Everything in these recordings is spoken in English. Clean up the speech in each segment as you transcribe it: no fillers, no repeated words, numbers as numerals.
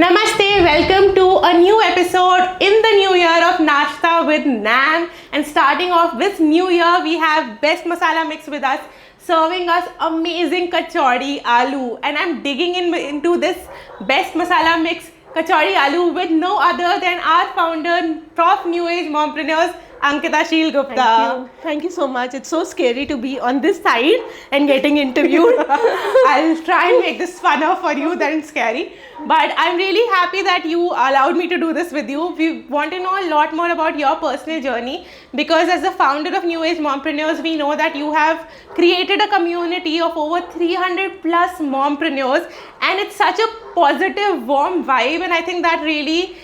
Namaste, welcome to a new episode in the new year of Nashta with Nam. And starting off this new year, we have Best Masala Mix with us, serving us amazing kachori aloo. And I'm digging into this Best Masala Mix kachori aloo with no other than our founder, Prof New Age Mompreneurs, Ankita Sheel Gupta. Thank you so much. It's so scary to be on this side and getting interviewed. I'll try and make this funner for you than scary. But I'm really happy that you allowed me to do this with you. We want to know a lot more about your personal journey because as the founder of New Age Mompreneurs, we know that you have created a community of over 300 plus mompreneurs, and it's such a positive, warm vibe, and I think that really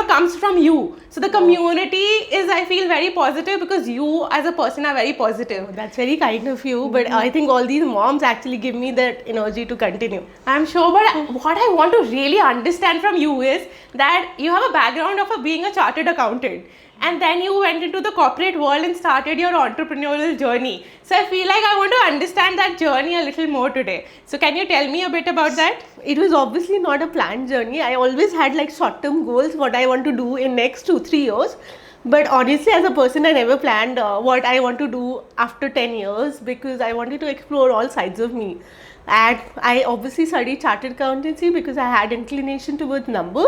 comes from you. So the community is, I feel, very positive because you as a person are very positive. That's very kind of you, but I think all these moms actually give me that energy to continue. I'm sure, but what I want to really understand from you is that you have a background of being a chartered accountant, and then you went into the corporate world and started your entrepreneurial journey. So I feel like I want to understand that journey a little more today. So can you tell me a bit about that? It was obviously not a planned journey. I always had like short-term goals, what I want to do in next 2-3 years. But honestly, as a person, I never planned what I want to do after 10 years because I wanted to explore all sides of me. And I obviously studied chartered accountancy because I had inclination towards number,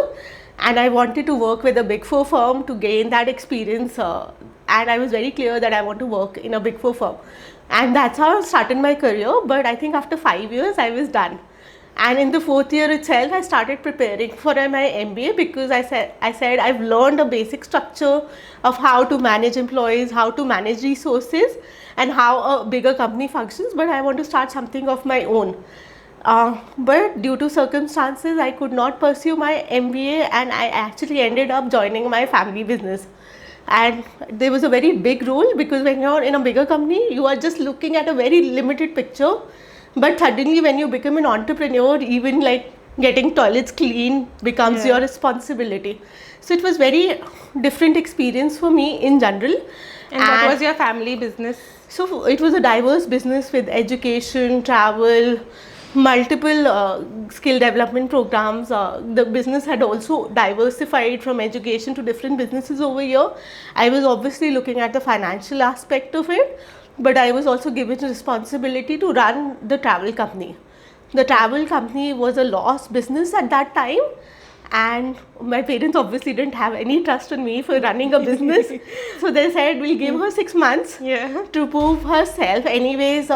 and I wanted to work with a big four firm to gain that experience. And I was very clear that I want to work in a big four firm. And that's how I started my career. But I think after 5 years, I was done. And in the 4th year itself, I started preparing for my MBA because I said I've learned a basic structure of how to manage employees, how to manage resources, and how a bigger company functions. But I want to start something of my own. But due to circumstances, I could not pursue my MBA, and I actually ended up joining my family business. And there was a very big role because when you're in a bigger company, you are just looking at a very limited picture. But suddenly when you become an entrepreneur, even like getting toilets clean becomes your responsibility. So it was very different experience for me in general. And what was your family business? So it was a diverse business with education, travel, multiple skill development programs. The business had also diversified from education to different businesses over here. I was obviously looking at the financial aspect of it, but I was also given the responsibility to run the travel company. The travel company was a loss business at that time, and my parents obviously didn't have any trust in me for running a business. So they said, we'll give her 6 months to prove herself. Anyways,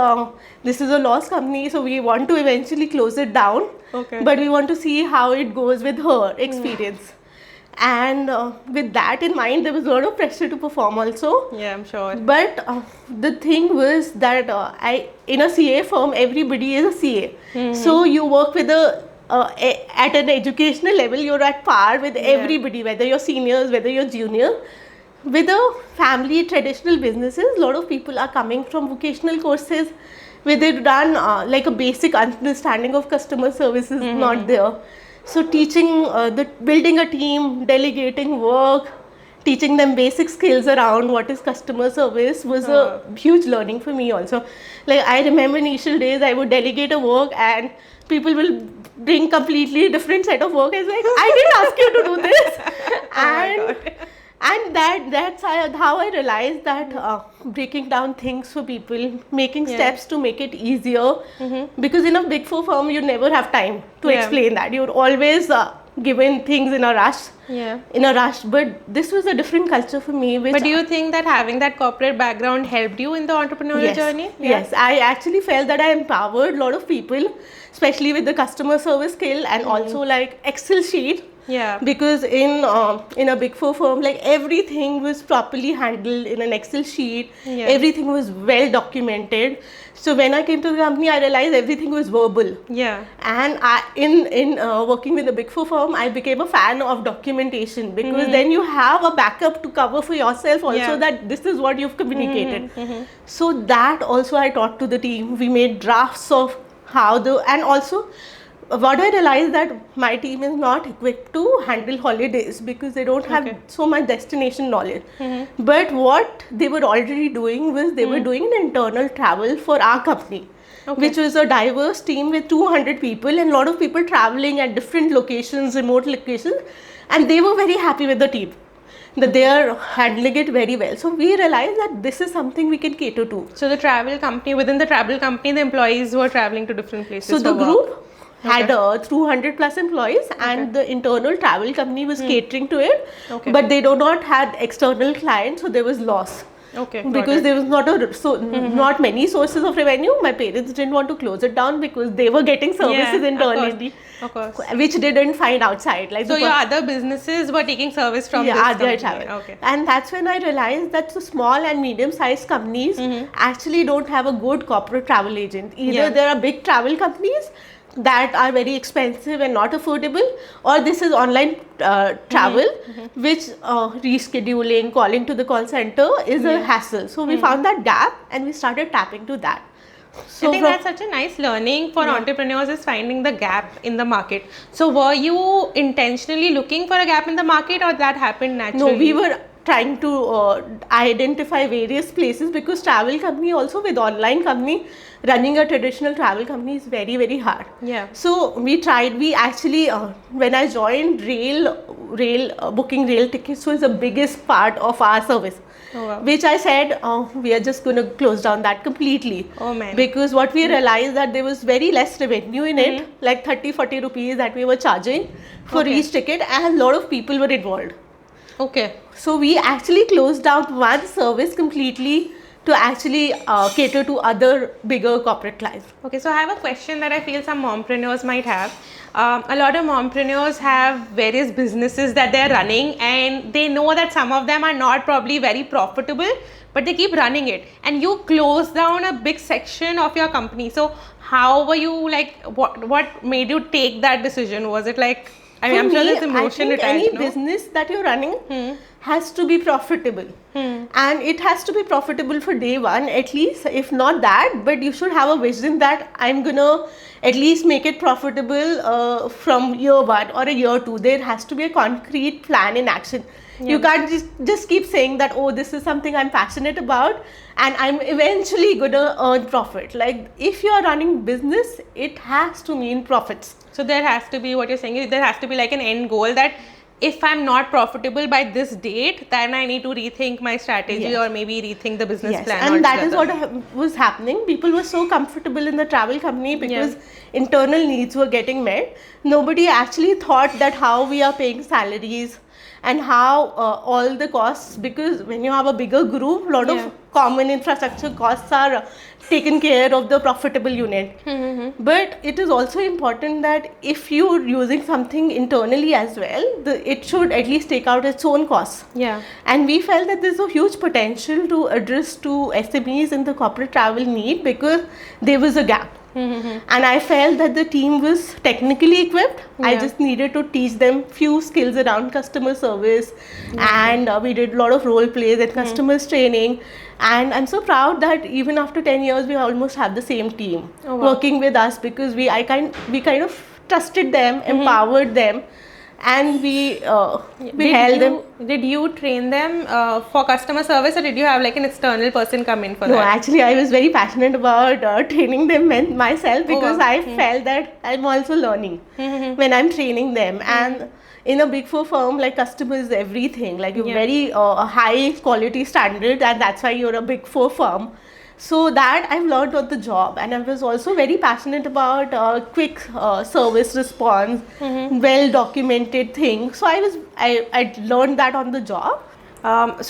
this is a loss company, so we want to eventually close it down. But we want to see how it goes with her experience. And with that in mind, there was a lot of pressure to perform also. Yeah, I'm sure. But the thing was that in a CA firm, everybody is a CA. So you work with at an educational level, you're at par with everybody, whether you're seniors, whether you're junior. With the family traditional businesses, a lot of people are coming from vocational courses where they've done like a basic understanding of customer services not there. So teaching, building a team, delegating work, teaching them basic skills around what is customer service was a huge learning for me also. Like I remember initial days I would delegate a work and people will bring completely different set of work. I was like, I didn't ask you to do this. And that's how I realized that breaking down things for people, making steps to make it easier. Because in a big four firm, you never have time to explain that. You're always given things in a rush. But this was a different culture for me. But do you think that having that corporate background helped you in the entrepreneurial journey? Yes, I actually felt that I empowered a lot of people, especially with the customer service skill and also like Excel sheet. Because in a big four firm, like everything was properly handled in an Excel sheet. Everything was well documented. So when I came to the company, I realized everything was verbal. And in working with a big four firm, I became a fan of documentation because then you have a backup to cover for yourself also that this is what you've communicated. So that also I taught to the team. We made drafts of and also what I realized that my team is not equipped to handle holidays because they don't have so much destination knowledge. But what they were already doing was they were doing an internal travel for our company. which was a diverse team with 200 people and a lot of people traveling at different locations, remote locations, and they were very happy with the team, that they are handling it very well. So we realized that this is something we can cater to. So the travel company, within the travel company, the employees were traveling to different places. So the for work. group had 200 plus employees, and the internal travel company was catering to it, Okay. but they do not had external clients, so there was loss. Okay. got Because it. there was not many sources of revenue. My parents didn't want to close it down because they were getting services Yeah, internally, Of course. which they didn't find outside. Like So the your other businesses were taking service from yeah, this Adya company. Travel. Okay. And that's when I realized that the small and medium-sized companies actually don't have a good corporate travel agent. Either Yeah. there are big travel companies that are very expensive and not affordable, or this is online travel, which rescheduling, calling to the call center is a hassle. So we found that gap and we started tapping to that. So I think from- that's such a nice learning for entrepreneurs, is finding the gap in the market. So were you intentionally looking for a gap in the market, or that happened naturally? No, we were trying to identify various places, because travel company also, with online company, running a traditional travel company is very, very hard. Yeah. So we tried. We actually, when I joined, booking rail tickets was the biggest part of our service. Oh, wow. Which I said, we are just going to close down that completely. Oh, man. Because what we realized that there was very less revenue in it, like 30-40 rupees that we were charging for Okay. each ticket, and a lot of people were involved. Okay. So we actually closed down one service completely to actually cater to other bigger corporate clients. Okay, so I have a question that I feel some mompreneurs might have. A lot of mompreneurs have various businesses that they're running, and they know that some of them are not probably very profitable, but they keep running it. And you close down a big section of your company. So how were you, like, what made you take that decision? Was it like, I mean, For I'm sure me, there's emotion I think attached, any no? business that you're running has to be profitable. And it has to be profitable for day one, at least, if not that, but you should have a vision that I'm gonna at least make it profitable from year one or a year two. There has to be a concrete plan in action. You can't just keep saying that, oh, this is something I'm passionate about and I'm eventually gonna earn profit. Like, if you're running business, it has to mean profits. So there has to be, what you're saying is, there has to be like an end goal that if I'm not profitable by this date, then I need to rethink my strategy, Yes. or maybe rethink the business Yes, plan. and that is altogether. what was happening. People were so comfortable in the travel company because internal needs were getting met. Nobody actually thought that how we are paying salaries and how all the costs, because when you have a bigger group, a lot Yeah. of common infrastructure costs are taken care of the profitable unit. But it is also important that if you're using something internally as well, it should at least take out its own costs. Yeah. And we felt that there's a huge potential to address to SMEs in the corporate travel need, because there was a gap. And I felt that the team was technically equipped. I Yeah. just needed to teach them few skills around customer service, and we ded a lot of role plays and customers training. And I'm so proud that even after 10 years, we almost have the same team Oh, wow. working with us, because we kind of trusted them, empowered them, and we held them. Did you train them for customer service, or did you have like an external person come in for No, that? actually, I was very passionate about training them myself, because wow. I felt that I'm also learning when I'm training them. And in a big four firm, like, customer is everything. Like, you're Yeah. very high quality standard, and that's why you're a big four firm. So that I've learned on the job, and I was also very passionate about quick service response, well documented thing. So I learned that on the job.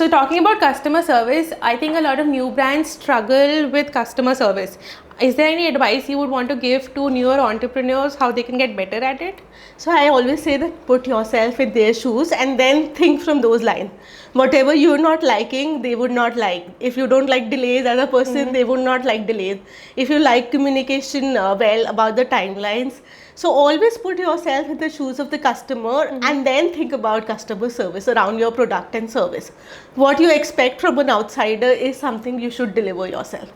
So talking about customer service, I think a lot of new brands struggle with customer service. Is there any advice you would want to give to newer entrepreneurs, how they can get better at it? So I always say that put yourself in their shoes and then think from those lines. Whatever you're not liking, they would not like. If you don't like delays as a person, they would not like delays. If you like communication well about the timelines, so always put yourself in the shoes of the customer and then think about customer service around your product and service. What you expect from an outsider is something you should deliver yourself.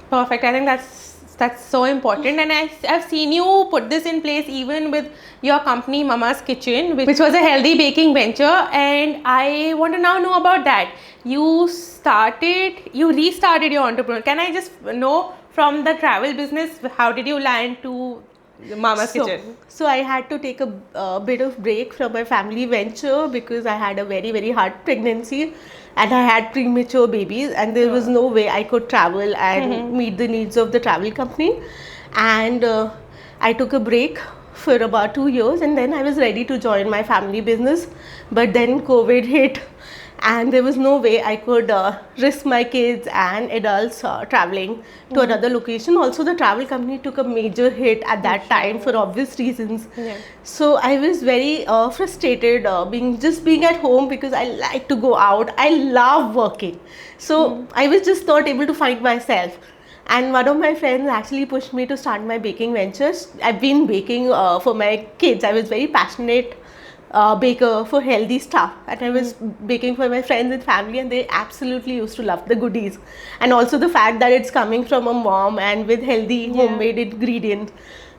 Perfect. I think that's so important, and I've seen you put this in place even with your company Mama's Kitchen, which was a healthy baking venture, and I want to now know about that. You restarted your entrepreneur. Can I just know from the travel business, how did you land to Mama's Kitchen? So I had to take a bit of break from my family venture because I had a very, very hard pregnancy and I had premature babies, and there was no way I could travel and meet the needs of the travel company. And I took a break for about 2 years, and then I was ready to join my family business. But then COVID hit, and there was no way I could risk my kids and adults traveling to another location. Also, the travel company took a major hit at that time for obvious reasons. Yeah. So I was very frustrated being at home because I like to go out. I love working. So I was just not able to find myself. And one of my friends actually pushed me to start my baking ventures. I've been baking for my kids. I was very passionate baker for healthy stuff, and I was baking for my friends and family, and they absolutely used to love the goodies, and also the fact that it's coming from a mom and with healthy homemade ingredients.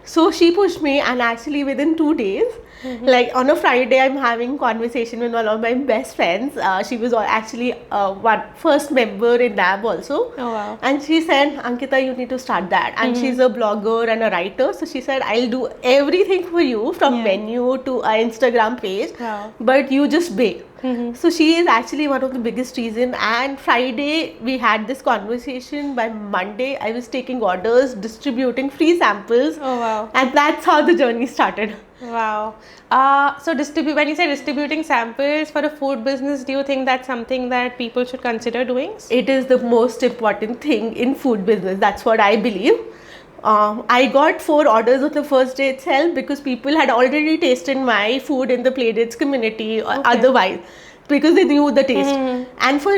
So she pushed me, and actually within 2 days, like on a Friday, I'm having conversation with one of my best friends. She was actually one first member in NAB also. Oh, wow. And she said, Ankita, you need to start that. And she's a blogger and a writer. So she said, I'll do everything for you from menu to an Instagram page. Wow. But you just bake. So she is actually one of the biggest reason. And Friday we had this conversation. By Monday I was taking orders, distributing free samples. Oh, wow. And that's how the journey started. Wow. So when you say distributing samples for a food business, do you think that's something that people should consider doing? It is the most important thing in food business. That's what I believe. I got 4 orders on the first day itself because people had already tasted my food in the Playdates community or otherwise, because they knew the taste. And for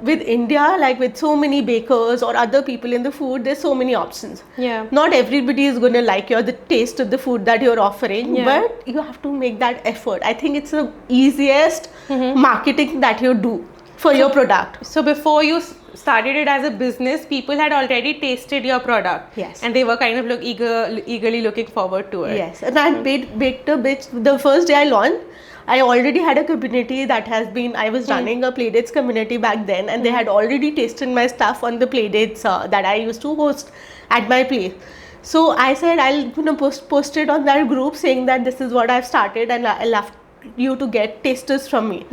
with India, like with so many bakers or other people in the food, there's so many options. Yeah. Not everybody is going to like the taste of the food that you're offering, but you have to make that effort. I think it's the easiest marketing that you do for your product. So before you started it as a business, people had already tasted your product. Yes. And they were kind of eagerly looking forward to it. Yes, and I baked a bit. The first day I launched, I already had a community that has been, I was running a Playdates community back then, and they had already tasted my stuff on the Playdates that I used to host at my place. So I said, I'll post it on that group saying that this is what I've started, and I love you to get tasters from me.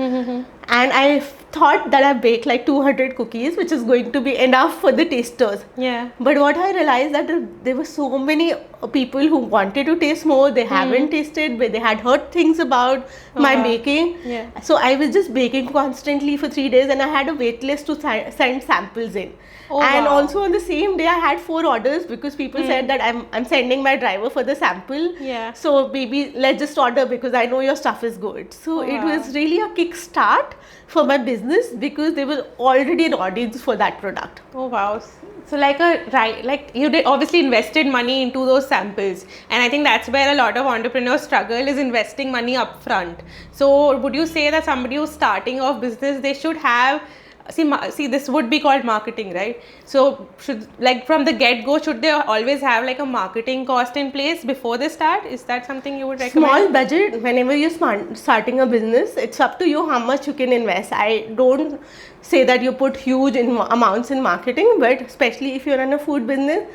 And I thought that I baked like 200 cookies, which is going to be enough for the tasters. Yeah. But what I realized that there were so many people who wanted to taste more. They haven't tasted, but they had heard things about my baking. Yeah. So I was just baking constantly for 3 days, and I had a wait list to send samples in. Oh, and wow. also on the same day, I had 4 orders because people said that I'm sending my driver for the sample. Yeah. So maybe let's just order because I know your stuff is good. So it wow. was really a kickstart for my business because there was already an audience for that product. Oh, wow. So like you did obviously invested money into those samples, and I think that's where a lot of entrepreneurs struggle, is investing money upfront. So would you say that somebody who's starting off business, they should have, see this would be called marketing, right? So should, like from the get-go, should they always have like a marketing cost in place before they start? Is that something you would recommend? Small budget, whenever you're starting a business, it's up to you how much you can invest. I don't say that you put huge amounts in marketing, but especially if you're in a food business,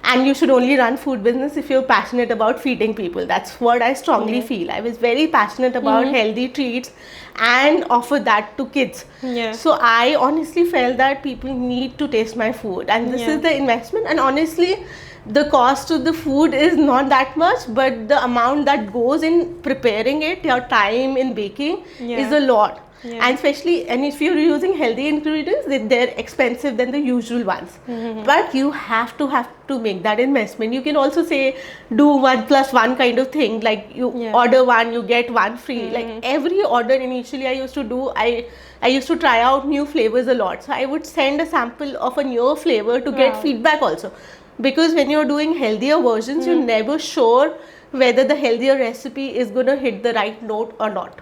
and you should only run food business if you're passionate about feeding people. That's what I strongly feel. I was very passionate about healthy treats and offer that to kids. Yeah. So I honestly felt that people need to taste my food, and this is the investment. And honestly, the cost of the food is not that much, but the amount that goes in preparing it, your time in baking, is a lot. And especially, and if you're using healthy ingredients, they're expensive than the usual ones. But you have to make that investment. You can also say do 1+1 kind of thing, like you order one, you get one free. Like every order initially I used to do, I used to try out new flavors a lot. So I would send a sample of a newer flavor to get feedback also. Because when you're doing healthier versions, you're never sure whether the healthier recipe is going to hit the right note or not.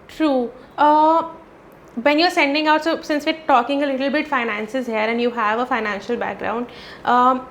True. When you're sending out, so since we're talking a little bit finances here and you have a financial background,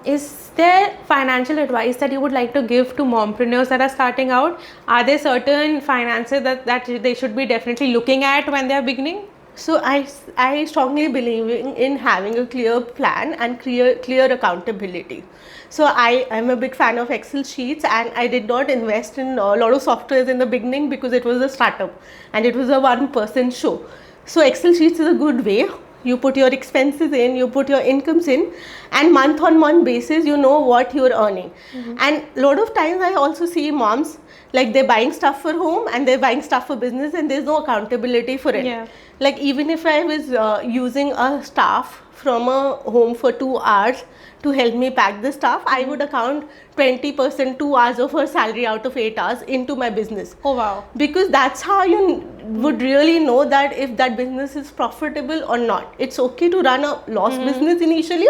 is there financial advice that you would like to give to mompreneurs that are starting out? Are there certain finances that they should be definitely looking at when they're beginning? So I strongly believe in having a clear plan and clear accountability. So I am a big fan of Excel sheets, and I did not invest in a lot of softwares in the beginning because it was a startup and it was a one-person show. So Excel sheets is a good way. You put your expenses in, you put your incomes in, and month on month basis you know what you're earning. And a lot of times I also see moms, like they're buying stuff for home and they're buying stuff for business, and there's no accountability for it. Yeah. Like even if I was using a staff from a home for 2 hours to help me pack the stuff, I would account 20%, 2 hours of her salary out of 8 hours into my business. Oh wow. Because that's how you would really know that if that business is profitable or not. It's okay to run a loss business initially,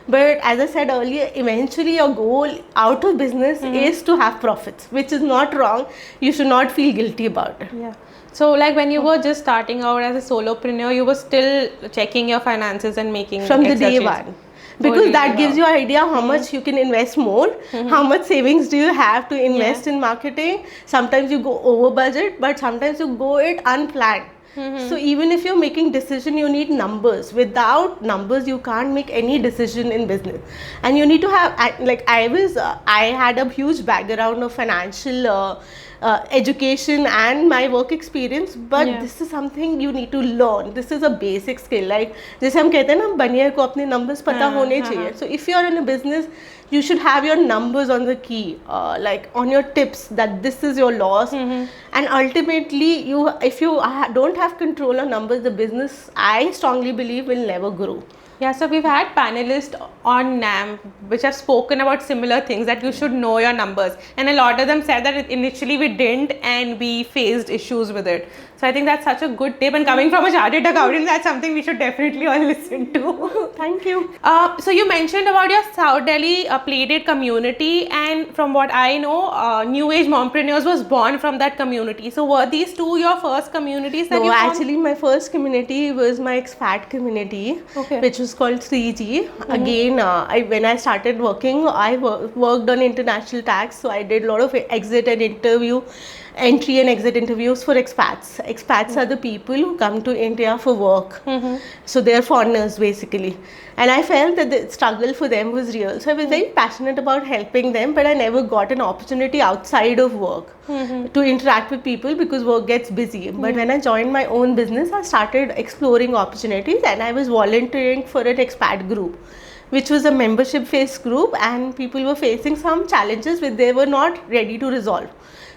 but as I said earlier, eventually your goal out of business is to have profits, which is not wrong. You should not feel guilty about it. Yeah. So like when you were just starting out as a solopreneur, you were still checking your finances and making From the Excel day sheets. one, because that gives you an idea how much you can invest more, how much savings do you have to invest in marketing. Sometimes you go over budget, but sometimes you go it unplanned. So even if you're making decision, you need numbers. Without numbers you can't make any decision in business, and you need to have I had a huge background of financial education and my work experience, but this is something you need to learn. This is a basic skill. Like जैसे हम कहते हैं ना, बनिया को अपने numbers पता होने चाहिए. So if you are in a business, you should have your numbers on the key, like on your tips, that this is your loss. And ultimately if you don't have control on numbers, the business, I strongly believe, will never grow. Yeah, so we've had panelists on NAM which have spoken about similar things, that you should know your numbers, and a lot of them said that initially we didn't and we faced issues with it. So I think that's such a good tip, and coming from a chartered accountant, that's something we should definitely all listen to. Thank you. So you mentioned about your South Delhi Playdate community, and from what I know, New Age Mompreneurs was born from that community. So were these two your first communities that No, you formed? actually my first community was my expat community, Okay. which was called 3G. Again, when I started working, I worked on international tax, so I did a lot of entry and exit interviews for expats. Expats are the people who come to India for work. So they're foreigners basically. And I felt that the struggle for them was real. So I was very passionate about helping them, but I never got an opportunity outside of work to interact with people because work gets busy. But when I joined my own business, I started exploring opportunities, and I was volunteering for an expat group, which was a membership-based group, and people were facing some challenges which they were not ready to resolve.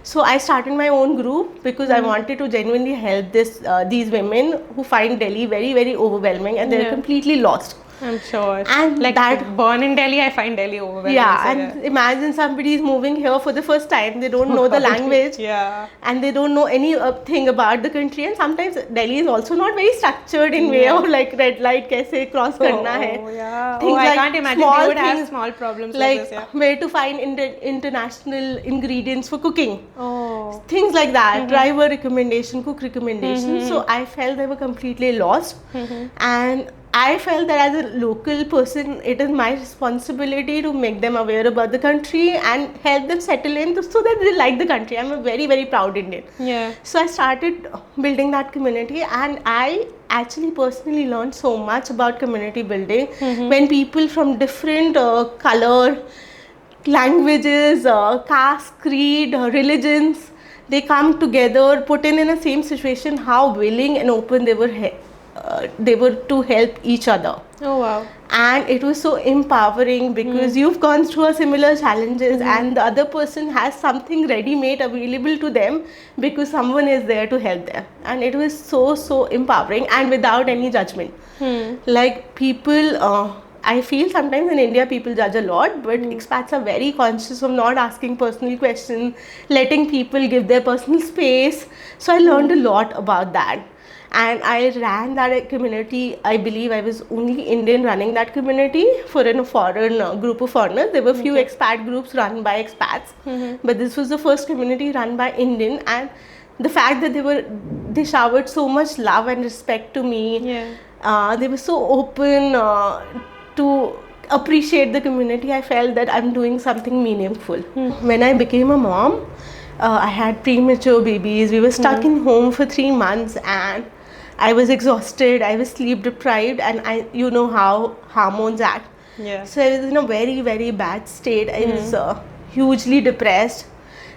So I started my own group because I wanted to genuinely help these women who find Delhi very, very overwhelming, and they're completely lost. I'm sure. And like that- born in Delhi, I find Delhi overwhelming. Yeah, so and imagine somebody is moving here for the first time. They don't know the language. Yeah. And they don't know any thing about the country, and sometimes Delhi is also not very structured in way of like red light kaise cross karna hai. Oh, yeah. Things I like can't imagine small they would have things small problems like like this. Yeah. where to find international ingredients for cooking. Oh. Things like that, driver recommendation, cook recommendation. So I felt they were completely lost, and I felt that as a local person, it is my responsibility to make them aware about the country and help them settle in so that they like the country. I'm a very, very proud Indian. Yeah. So I started building that community, and I actually personally learned so much about community building when people from different color, languages, caste, creed, religions, they come together, put in a same situation, how willing and open they were to help each other. Oh wow. And it was so empowering because you've gone through a similar challenges and the other person has something ready-made available to them because someone is there to help them. And it was so empowering and without any judgment. Like people, I feel sometimes in India people judge a lot, but expats are very conscious of not asking personal questions, letting people give their personal space. So I learned a lot about that. And I ran that community. I believe I was only Indian running that community for a foreign group of foreigners. There were few expat groups run by expats, but this was the first community run by Indian. And the fact that they showered so much love and respect to me. They were so open to appreciate the community. I felt that I'm doing something meaningful. When I became a mom, I had premature babies. We were stuck in home for 3 months, and I was exhausted, I was sleep deprived, and you know how hormones act. Yeah. So I was in a very, very bad state. I was hugely depressed,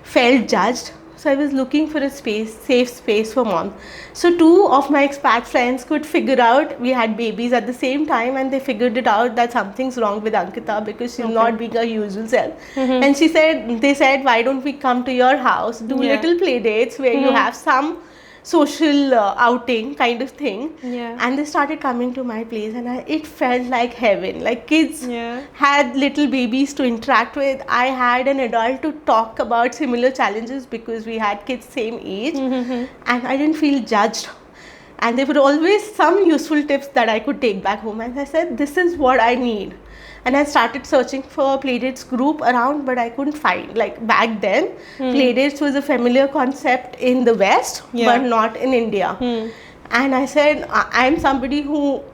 felt judged. So I was looking for a safe space for mom. So two of my expat friends could figure out, we had babies at the same time, and they figured it out that something's wrong with Ankita because she's not being her usual self. And they said, why don't we come to your house, do little play dates where you have some social outing kind of thing. Yeah. And they started coming to my place, and it felt like heaven. Like kids had little babies to interact with. I had an adult to talk about similar challenges because we had kids same age, and I didn't feel judged. And there were always some useful tips that I could take back home. And I said, this is what I need. And I started searching for Playdates group around, but I couldn't find. Like back then, Playdates was a familiar concept in the West, but not in India. And I said, I'm somebody who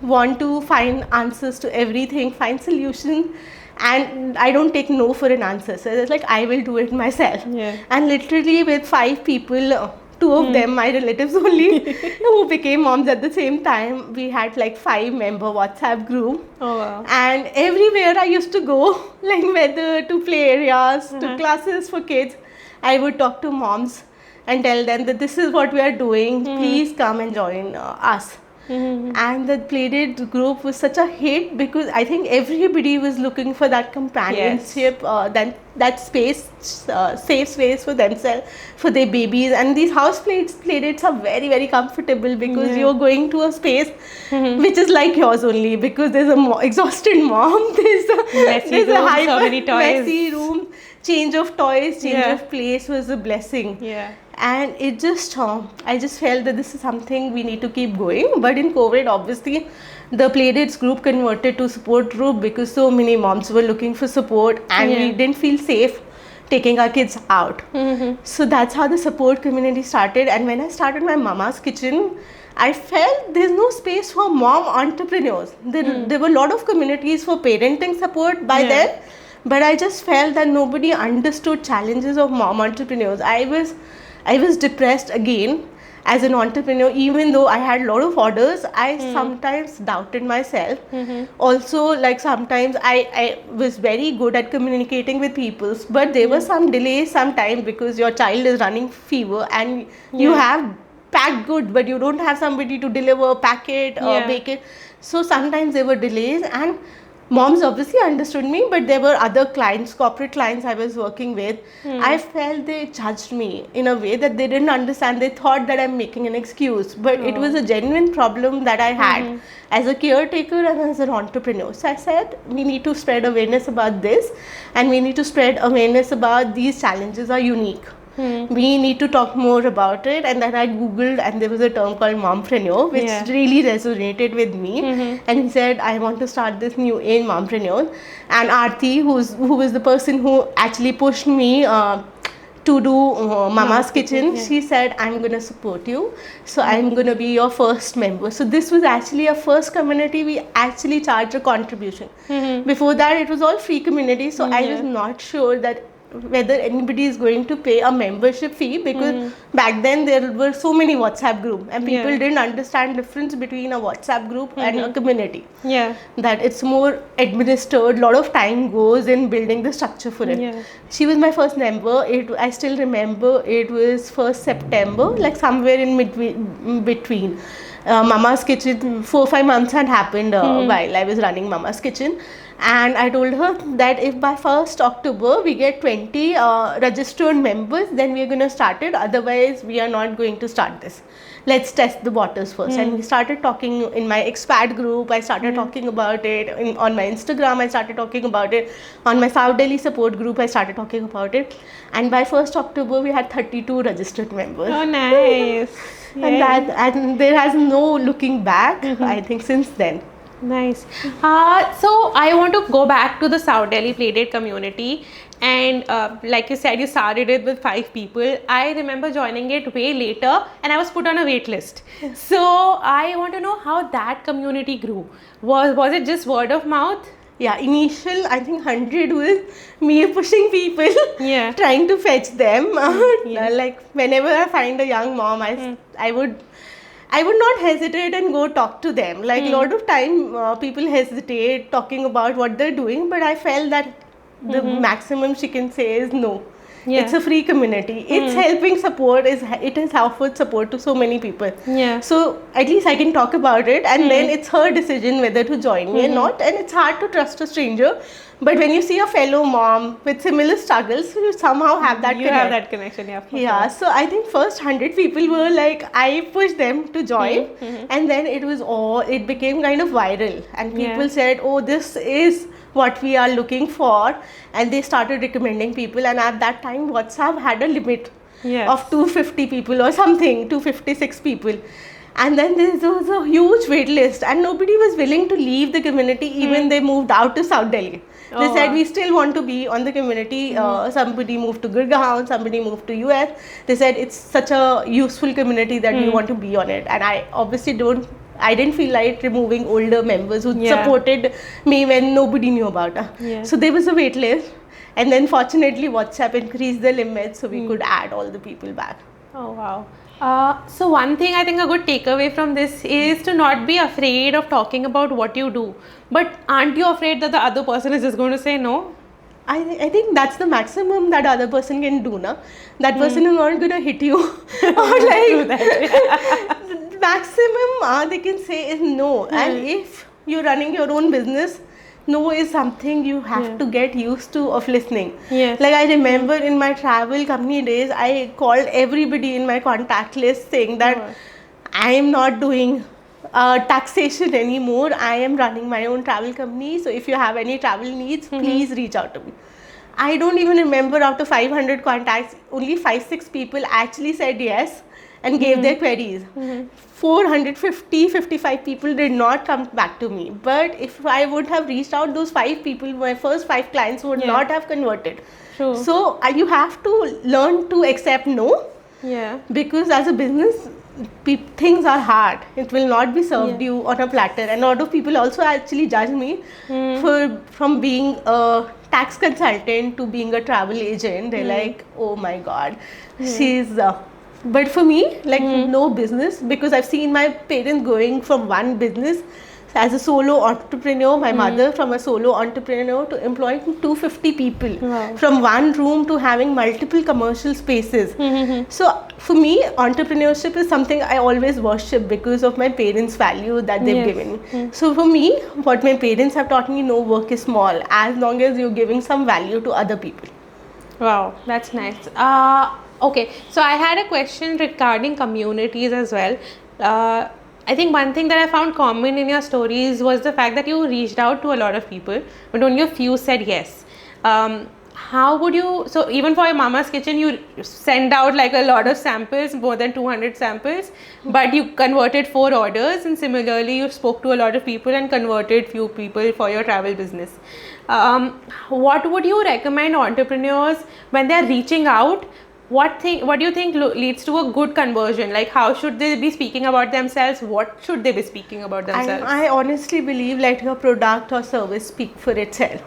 want to find answers to everything, find solutions, and I don't take no for an answer. So it's like, I will do it myself. And literally with 5 people, 2 of them my relatives only, who became moms at the same time, we had like 5-member WhatsApp group. Oh wow. And everywhere I used to go, like whether to play areas, to classes for kids, I would talk to moms and tell them that this is what we are doing, please come and join us. And the Playdate group was such a hit because I think everybody was looking for that companionship, that space, safe space for themselves, for their babies. And these house playdates are very, very comfortable because you're going to a space which is like yours only, because there's a exhausted mom, there's a hyper many toys. messy room, change of toys, change of place was a blessing. And it just, I just felt that this is something we need to keep going. But in COVID, obviously, the Playdates group converted to support group because so many moms were looking for support, and we didn't feel safe taking our kids out. So that's how the support community started. And when I started my Mama's Kitchen, I felt there's no space for mom entrepreneurs. There were a lot of communities for parenting support by then, but I just felt that nobody understood challenges of mom entrepreneurs. I was depressed again as an entrepreneur. Even though I had a lot of orders, I sometimes doubted myself. Also, like sometimes I was very good at communicating with people, but there were some delays sometimes because your child is running fever and you have packed good, but you don't have somebody to deliver, pack it, bake it. So sometimes there were delays, and moms obviously understood me, but there were other clients, corporate clients I was working with. I felt they judged me in a way that they didn't understand. They thought that I'm making an excuse, but it was a genuine problem that I had as a caretaker and as an entrepreneur. So I said, we need to spread awareness about this, and we need to spread awareness about these challenges are unique. We need to talk more about it. And then I googled, and there was a term called mompreneur, which really resonated with me. And he said, I want to start this new age mompreneur. And Aarti, who was the person who actually pushed me to do Mama's Kitchen, she said, I'm going to support you, so I'm going to be your first member. So this was actually a first community we actually charged a contribution. Before that, it was all free community, so I was not sure that whether anybody is going to pay a membership fee, because back then there were so many WhatsApp groups, and people didn't understand difference between a WhatsApp group and a community. That it's more administered, lot of time goes in building the structure for it. She was my first member. I still remember it was 1st September, like somewhere in between. Mama's Kitchen, 4-5 months had happened while I was running Mama's Kitchen. And I told her that if by 1st October we get 20 registered members, then we are going to start it. Otherwise, we are not going to start this. Let's test the waters first. And we started talking in my expat group. I started talking about it on my Instagram. I started talking about it on my South Delhi support group. I started talking about it. And by 1st October, we had 32 registered members. Oh, nice. And there has no looking back, I think, since then. Nice. So I want to go back to the South Delhi Playdate community, and like you said, you started it with 5 people. I remember joining it way later, and I was put on a wait list. So I want to know how that community grew. Was it just word of mouth? Yeah, initial, I think 100 was me pushing people, trying to fetch them. Like whenever I find a young mom, I would I would not hesitate and go talk to them. Like a lot of time, people hesitate talking about what they're doing, but I felt that the maximum she can say is no. Yeah. It's a free community. It's helping support. It has offered support to so many people. Yeah. So at least I can talk about it, and then it's her decision whether to join me or not. And it's hard to trust a stranger, but when you see a fellow mom with similar struggles, you somehow have that. You have that connection, yeah. for Yeah, sure. so I think first 100 people were like, I pushed them to join, and then it became kind of viral, and people Yeah. said, oh, this is what we are looking for, and they started recommending people, and at that time WhatsApp had a limit Yes. of 250 people or something, 256 people. And then there was a huge wait list, and nobody was willing to leave the community, even they moved out to South Delhi. They Oh, said, wow. we still want to be on the community. Somebody moved to Gurgaon, somebody moved to US. They said it's such a useful community that we want to be on it. And I obviously didn't feel like removing older members who Yeah. supported me when nobody knew about her. Yeah. So there was a wait list. And then fortunately WhatsApp increased the limit so we could add all the people back. Oh wow. So one thing I think a good takeaway from this is to not be afraid of talking about what you do. But aren't you afraid that the other person is just going to say no? I think that's the maximum that other person can do, na? That person is not gonna hit you or like the maximum they can say is no. And if you're running your own business, no is something you have to get used to of listening. Yes. Like I remember in my travel company days, I called everybody in my contact list saying that I am not doing taxation anymore. I am running my own travel company. So if you have any travel needs, please reach out to me. I don't even remember out of 500 contacts, only 5-6 people actually said yes and gave their queries. 455 people did not come back to me. But if I would have reached out, those 5 people, my first 5 clients would not have converted. True. So you have to learn to accept no. Yeah. Because as a business, things are hard. It will not be served you on a platter. And a lot of people also actually judge me from being a tax consultant to being a travel agent. They're like, oh my God, she's... but for me, like no business, because I've seen my parents going from one business as a solo entrepreneur, my mother from a solo entrepreneur to employing 250 people, from one room to having multiple commercial spaces. So for me, entrepreneurship is something I always worship because of my parents' value that they've given me. So for me, what my parents have taught me, no work is small, as long as you're giving some value to other people. Wow, that's nice. Okay, so I had a question regarding communities as well. I think one thing that I found common in your stories was the fact that you reached out to a lot of people, but only a few said yes. How would you, so even for your Mama's Kitchen, you send out like a lot of samples, more than 200 samples, but you converted 4 orders, and similarly you spoke to a lot of people and converted few people for your travel business. What would you recommend entrepreneurs when they're reaching out? What do you think leads to a good conversion? Like, how should they be speaking about themselves? What should they be speaking about themselves? I honestly believe let your product or service speak for itself.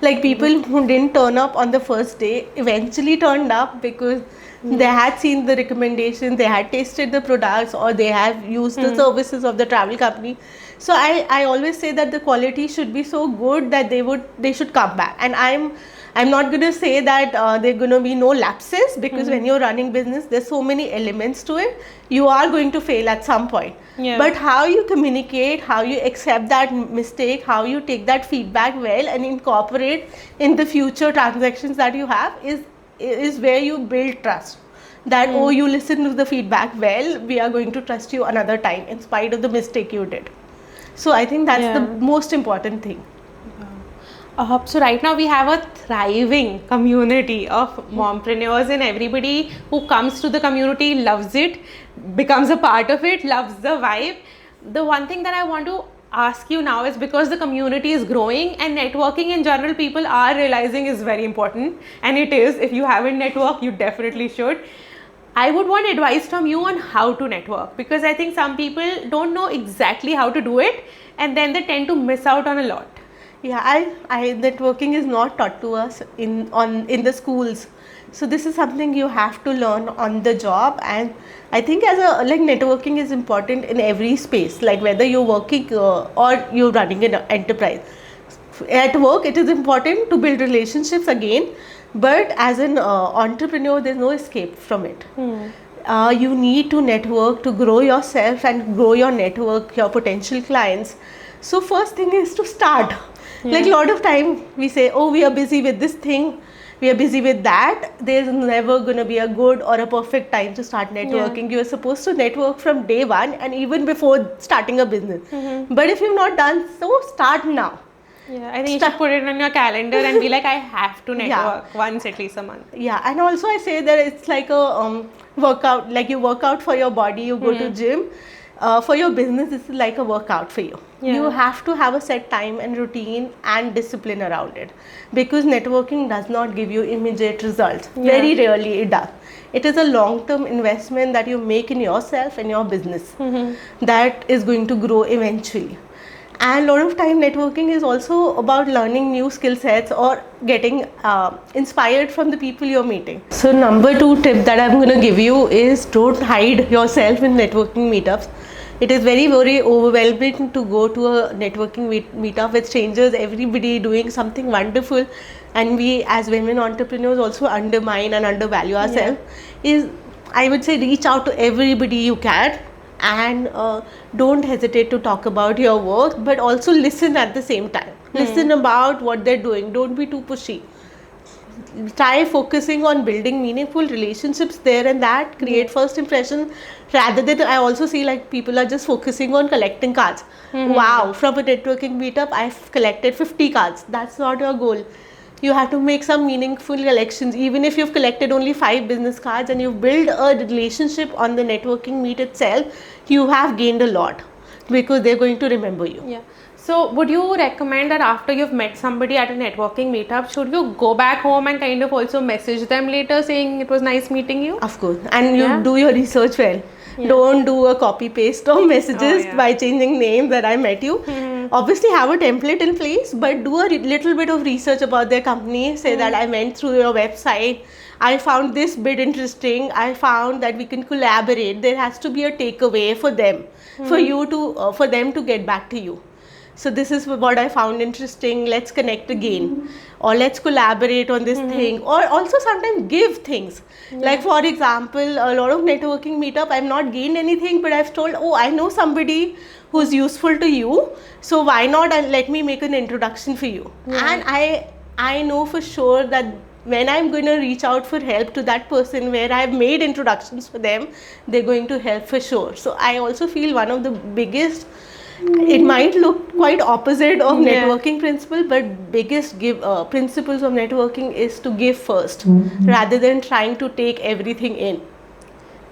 Like people who didn't turn up on the first day eventually turned up because they had seen the recommendations, they had tasted the products, or they have used the services of the travel company. So I always say that the quality should be so good that they should come back. And I'm not going to say that there are going to be no lapses, because when you're running business, there's so many elements to it. You are going to fail at some point. Yeah. But how you communicate, how you accept that mistake, how you take that feedback well and incorporate in the future transactions that you have is where you build trust. That, oh, you listen to the feedback well, we are going to trust you another time in spite of the mistake you did. So I think that's the most important thing. So right now we have a thriving community of mompreneurs, and everybody who comes to the community loves it, becomes a part of it, loves the vibe. The one thing that I want to ask you now is, because the community is growing and networking in general, people are realizing is very important, and it is. If you haven't networked, you definitely should. I would want advice from you on how to network, because I think some people don't know exactly how to do it, and then they tend to miss out on a lot. Yeah, I networking is not taught to us in the schools. So this is something you have to learn on the job, and I think as a like networking is important in every space, like whether you're working or you're running an enterprise. At work, it is important to build relationships again, but as an entrepreneur, there's no escape from it. You need to network to grow yourself and grow your network, your potential clients. So first thing is to start. Like a lot of time we say, oh, we are busy with this thing, we are busy with that. There's never going to be a good or a perfect time to start networking. You're supposed to network from day one and even before starting a business. But if you've not done so, start now. Yeah, I think you should put it on your calendar and be like, I have to network once at least a month. Yeah, and also I say that it's like a workout, like you work out for your body, you go to gym. For your business, this is like a workout for you. You have to have a set time and routine and discipline around it, because networking does not give you immediate results. Very rarely it does. It is a long-term investment that you make in yourself and your business that is going to grow eventually. And a lot of time networking is also about learning new skill sets or getting inspired from the people you're meeting. So number 2 tip that I'm going to give you is don't hide yourself in networking meetups. It is very, very overwhelming to go to a networking meetup with strangers, everybody doing something wonderful, and we as women entrepreneurs also undermine and undervalue ourselves. Is I would say reach out to everybody you can, and don't hesitate to talk about your work, but also listen at the same time. Listen about what they're doing. Don't be too pushy. Try focusing on building meaningful relationships there and that. Create first impression rather than, I also see like people are just focusing on collecting cards. Wow, from a networking meetup I've collected 50 cards. That's not your goal. You have to make some meaningful collections. Even if you've collected only 5 business cards and you've built a relationship on the networking meet itself, you have gained a lot, because they're going to remember you. Yeah. So would you recommend that after you've met somebody at a networking meetup, should you go back home and kind of also message them later saying it was nice meeting you? Of course. And you do your research well. Don't do a copy paste of messages by changing names that I met you. Obviously have a template in place, but do a little bit of research about their company. Say that I went through your website, I found this bit interesting, I found that we can collaborate. There has to be a takeaway for them, for you to for them to get back to you. So this is what I found interesting, let's connect again, or let's collaborate on this thing, or also sometimes give things. Like for example, a lot of networking meetup, I've not gained anything, but I've told, oh, I know somebody who's useful to you, so why not let me make an introduction for you. And I know for sure that when I'm going to reach out for help to that person where I've made introductions for them, they're going to help for sure. So I also feel one of the biggest, it might look quite opposite of networking principle, but biggest principles of networking is to give first rather than trying to take everything in.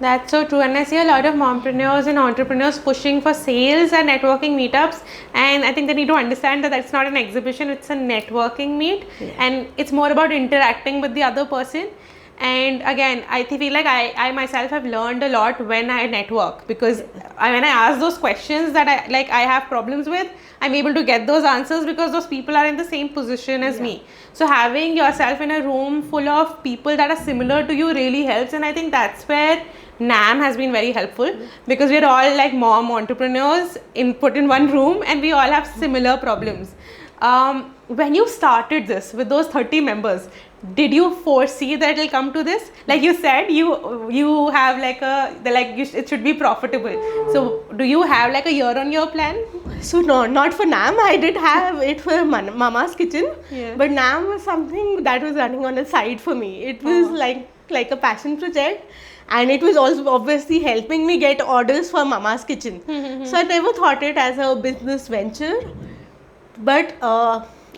That's so true, and I see a lot of mompreneurs and entrepreneurs pushing for sales and networking meetups, and I think they need to understand that that's not an exhibition, it's a networking meet, and it's more about interacting with the other person. And again, I feel like I myself have learned a lot when I network, because when I ask those questions that I have problems with, I'm able to get those answers because those people are in the same position as me. So having yourself in a room full of people that are similar to you really helps, and I think that's where NAM has been very helpful, because we're all like mom entrepreneurs put in one room, and we all have similar problems. When you started this with those 30 members, did you foresee that it'll come to this? Like you said, you have like it should be profitable. So do you have like a year-on-year plan? So no, not for NAM. I did have it for Mama's Kitchen, Yeah. but NAM was something that was running on the side for me. It was like a passion project, and it was also obviously helping me get orders for Mama's Kitchen. So I never thought it as a business venture, but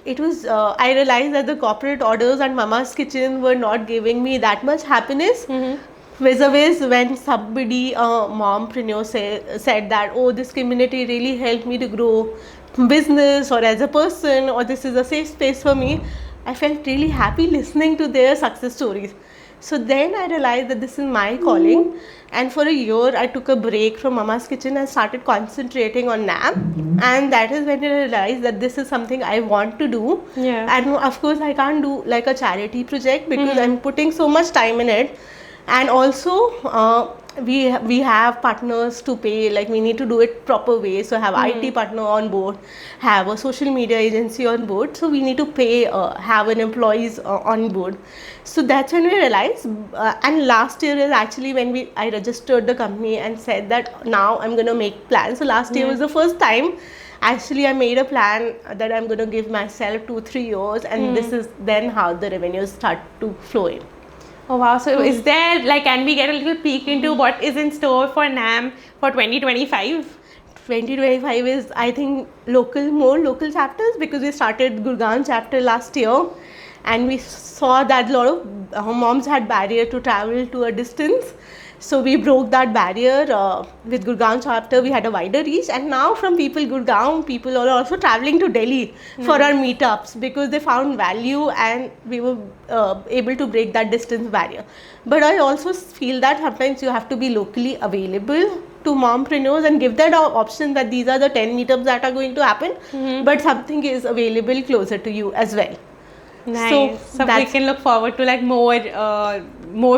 it was I realized that the corporate orders and Mama's Kitchen were not giving me that much happiness. Vis-a-vis when somebody, mompreneur said that, oh, this community really helped me to grow business or as a person, or this is a safe space for me, I felt really happy listening to their success stories. So then I realized that this is my calling, and for a year I took a break from Mama's Kitchen and started concentrating on NAM, and that is when I realized that this is something I want to do. Yeah. And of course I can't do like a charity project because I'm putting so much time in it, and also we have partners to pay, like we need to do it proper way, so have IT partner on board, have a social media agency on board, so we need to pay, have an employees on board. So that's when we realized, and last year is actually when I registered the company and said that now I'm going to make plans. So last year was the first time actually I made a plan that I'm going to give myself 2-3 years, and this is then how the revenues start to flow in. Oh wow, so is there, like, can we get a little peek into what is in store for NAM for 2025? 2025 is, I think, more local chapters, because we started Gurgaon chapter last year, and we saw that a lot of moms had barrier to travel to a distance. So we broke that barrier with Gurgaon chapter. We had a wider reach, and now from Gurgaon people are also traveling to Delhi for our meetups because they found value, and we were able to break that distance barrier. But I also feel that sometimes you have to be locally available to mompreneurs and give that option that these are the 10 meetups that are going to happen, but something is available closer to you as well. Nice. So we can look forward to like more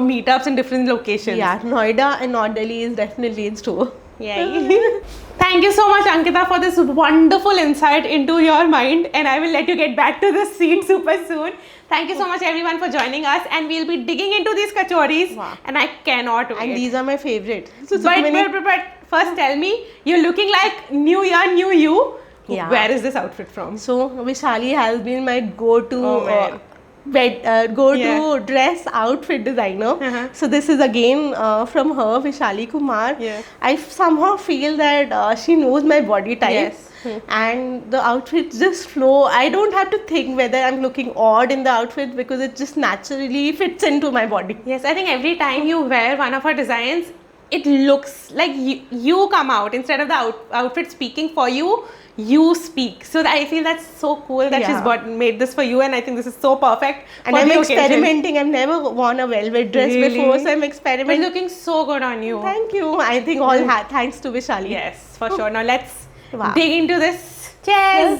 meetups in different locations. Yeah, Noida and North Delhi is definitely in store. Yeah. Thank you so much, Ankita, for this wonderful insight into your mind, and I will let you get back to the scene super soon. Thank you so much, everyone, for joining us, and we'll be digging into these kachoris. Wow. And I cannot wait. And these are my favorite. So but first tell me, you're looking like new year, new you. Yeah. Where is this outfit from? So Vishali has been my go-to Yeah. dress outfit designer. Uh-huh. So this is again from her, Vishali Kumar. Yeah. I somehow feel that she knows my body type. Yes. And the outfits just flow. I don't have to think whether I'm looking odd in the outfit because it just naturally fits into my body. Yes, I think every time you wear one of our designs, it looks like you come out. Instead of the outfit speaking for you, you speak. So I feel that's so cool that she's made this for you, and I think this is so perfect. And for I'm the occasion. experimenting. I've never worn a velvet dress before, so I'm But experimenting. looking so good on you. Thank you. I think all thanks to Vishali. Yes, for sure. Now let's Wow. dig into this. Cheers.